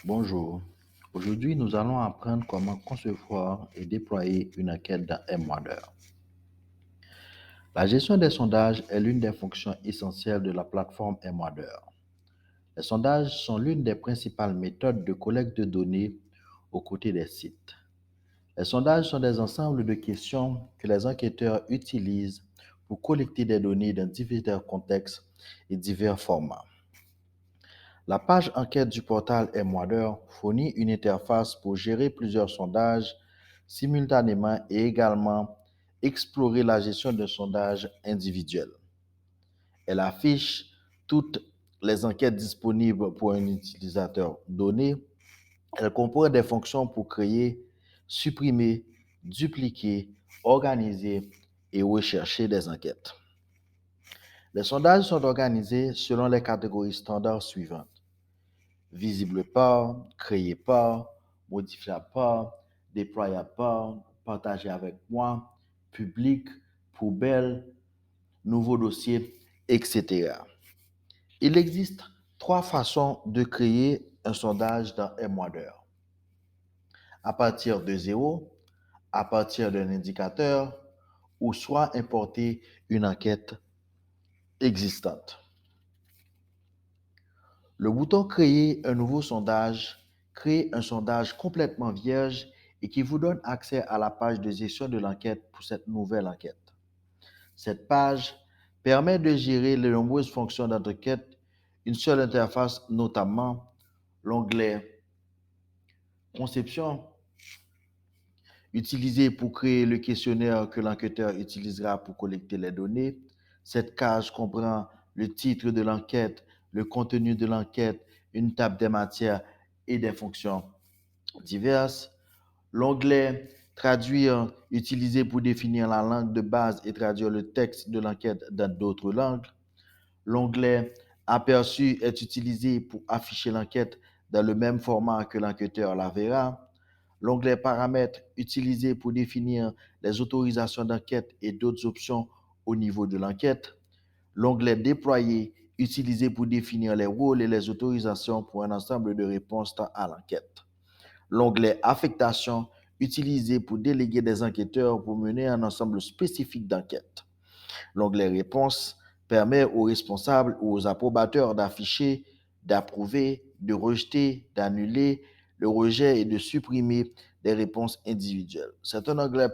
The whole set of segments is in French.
Bonjour. Aujourd'hui, nous allons apprendre comment concevoir et déployer une enquête dans M-Wonder. La gestion des sondages est l'une des fonctions essentielles de la plateforme M-Wonder. Les sondages sont l'une des principales méthodes de collecte de données aux côtés des sites. Les sondages sont des ensembles de questions que les enquêteurs utilisent pour collecter des données dans divers contextes et divers formats. La page enquête du portal M-Wonder fournit une interface pour gérer plusieurs sondages simultanément et également explorer la gestion d'un sondage individuel. Elle affiche toutes les enquêtes disponibles pour un utilisateur donné. Elle comprend des fonctions pour créer, supprimer, dupliquer, organiser et rechercher des enquêtes. Les sondages sont organisés selon les catégories standards suivantes: visible par, créé par, modifiable par, déployable par, partagé avec moi, public, poubelle, nouveau dossier, etc. Il existe 3 façons de créer un sondage dans M-Wonder: à partir de zéro, à partir d'un indicateur, ou soit importer une enquête existante. Le bouton Créer un nouveau sondage crée un sondage complètement vierge et qui vous donne accès à la page de gestion de l'enquête pour cette nouvelle enquête. Cette page permet de gérer les nombreuses fonctions d'enquête, une seule interface, notamment l'onglet Conception, utilisé pour créer le questionnaire que l'enquêteur utilisera pour collecter les données. Cette case comprend le titre de l'enquête, le contenu de l'enquête, une table des matières et des fonctions diverses. L'onglet Traduire, utilisé pour définir la langue de base et traduire le texte de l'enquête dans d'autres langues. L'onglet Aperçu est utilisé pour afficher l'enquête dans le même format que l'enquêteur la verra. L'onglet Paramètres, utilisé pour définir les autorisations d'enquête et d'autres options au niveau de l'enquête. L'onglet Déployer, utilisé pour définir les rôles et les autorisations pour un ensemble de réponses à l'enquête. L'onglet Affectation, utilisé pour déléguer des enquêteurs pour mener un ensemble spécifique d'enquêtes. L'onglet Réponse permet aux responsables ou aux approbateurs d'afficher, d'approuver, de rejeter, d'annuler le rejet et de supprimer des réponses individuelles. Cet onglet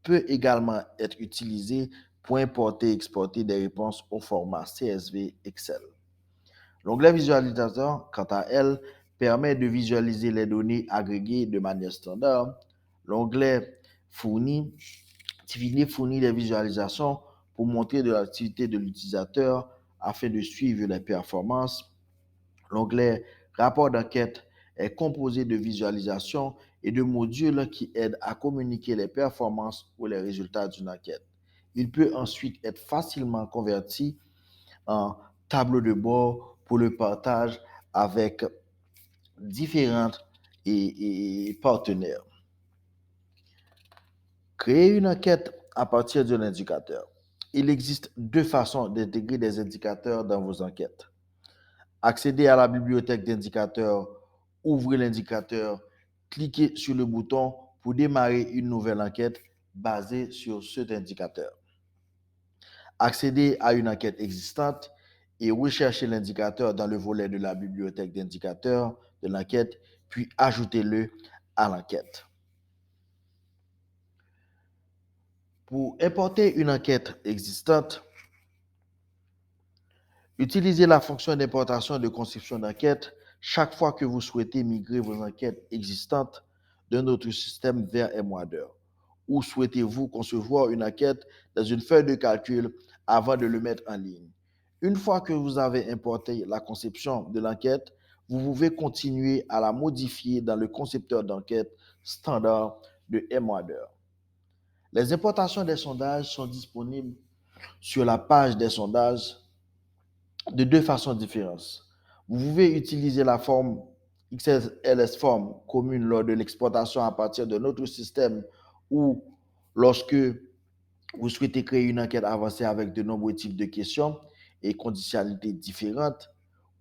peut également être utilisé pour importer et exporter des réponses au format CSV Excel. L'onglet Visualisateur, quant à elle, permet de visualiser les données agrégées de manière standard. L'onglet fournit des visualisations pour montrer de l'activité de l'utilisateur afin de suivre les performances. L'onglet Rapport d'enquête est composé de visualisations et de modules qui aident à communiquer les performances ou les résultats d'une enquête. Il peut ensuite être facilement converti en tableau de bord pour le partage avec différents partenaires. Créer une enquête à partir d'un indicateur. Il existe 2 façons d'intégrer des indicateurs dans vos enquêtes. Accéder à la bibliothèque d'indicateurs, ouvrez l'indicateur, cliquez sur le bouton pour démarrer une nouvelle enquête basée sur cet indicateur. Accéder à une enquête existante et rechercher l'indicateur dans le volet de la bibliothèque d'indicateurs de l'enquête, puis ajoutez-le à l'enquête. Pour importer une enquête existante, utilisez la fonction d'importation de conception d'enquête chaque fois que vous souhaitez migrer vos enquêtes existantes d'un autre système vers M-Wonder. Ou souhaitez-vous concevoir une enquête dans une feuille de calcul avant de le mettre en ligne. Une fois que vous avez importé la conception de l'enquête, vous pouvez continuer à la modifier dans le concepteur d'enquête standard de M-Wonder. Les importations des sondages sont disponibles sur la page des sondages de 2 façons différentes. Vous pouvez utiliser la forme XLS form commune lors de l'exportation à partir d'un autre système ou lorsque vous souhaitez créer une enquête avancée avec de nombreux types de questions et conditionnalités différentes,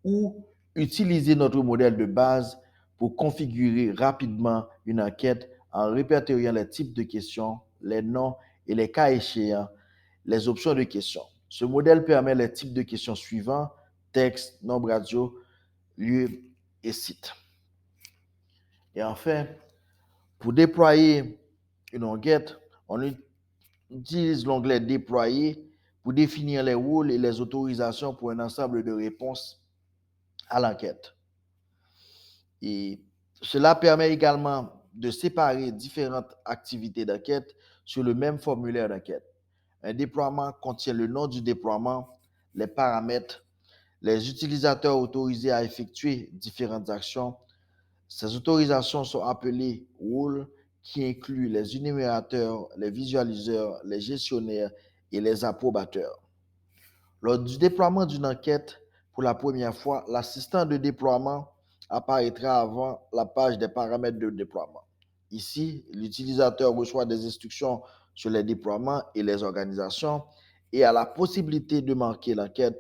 ou utiliser notre modèle de base pour configurer rapidement une enquête en répertoriant les types de questions, les noms et les cas échéants, les options de questions. Ce modèle permet les types de questions suivants: texte, nombre radio, lieu et site. Et enfin, pour déployer une enquête, on utilise l'onglet Déployer pour définir les rôles et les autorisations pour un ensemble de réponses à l'enquête. Et cela permet également de séparer différentes activités d'enquête sur le même formulaire d'enquête. Un déploiement contient le nom du déploiement, les paramètres, les utilisateurs autorisés à effectuer différentes actions. Ces autorisations sont appelées rôles, qui incluent les énumérateurs, les visualiseurs, les gestionnaires et les approbateurs. Lors du déploiement d'une enquête, pour la première fois, l'assistant de déploiement apparaîtra avant la page des paramètres de déploiement. Ici, l'utilisateur reçoit des instructions sur les déploiements et les organisations et a la possibilité de marquer l'enquête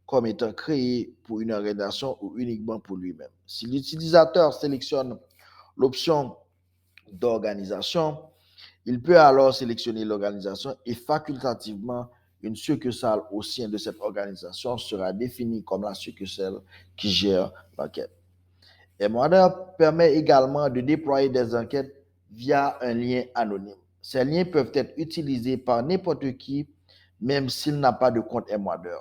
comme étant créée pour une organisation ou uniquement pour lui-même. Si l'utilisateur sélectionne l'option d'organisation, il peut alors sélectionner l'organisation et facultativement, une succursale au sein de cette organisation sera définie comme la succursale qui gère l'enquête. Emwader permet également de déployer des enquêtes via un lien anonyme. Ces liens peuvent être utilisés par n'importe qui, même s'il n'a pas de compte Emwader.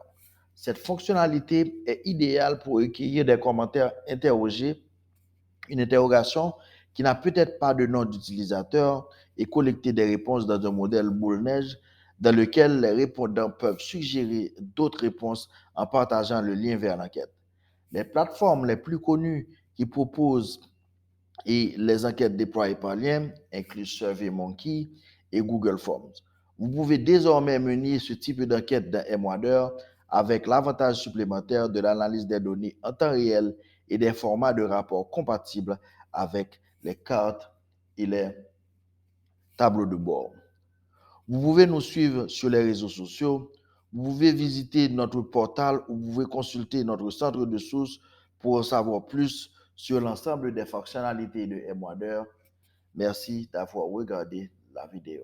Cette fonctionnalité est idéale pour recueillir des commentaires interrogés, une interrogation qui n'a peut-être pas de nom d'utilisateur et collecter des réponses dans un modèle boule-neige dans lequel les répondants peuvent suggérer d'autres réponses en partageant le lien vers l'enquête. Les plateformes les plus connues qui proposent les enquêtes déployées par lien incluent SurveyMonkey et Google Forms. Vous pouvez désormais mener ce type d'enquête dans Emwader avec l'avantage supplémentaire de l'analyse des données en temps réel et des formats de rapport compatibles avec les cartes et les tableaux de bord. Vous pouvez nous suivre sur les réseaux sociaux. Vous pouvez visiter notre portal ou vous pouvez consulter notre centre de sources pour en savoir plus sur l'ensemble des fonctionnalités de Emwader. Merci d'avoir regardé la vidéo.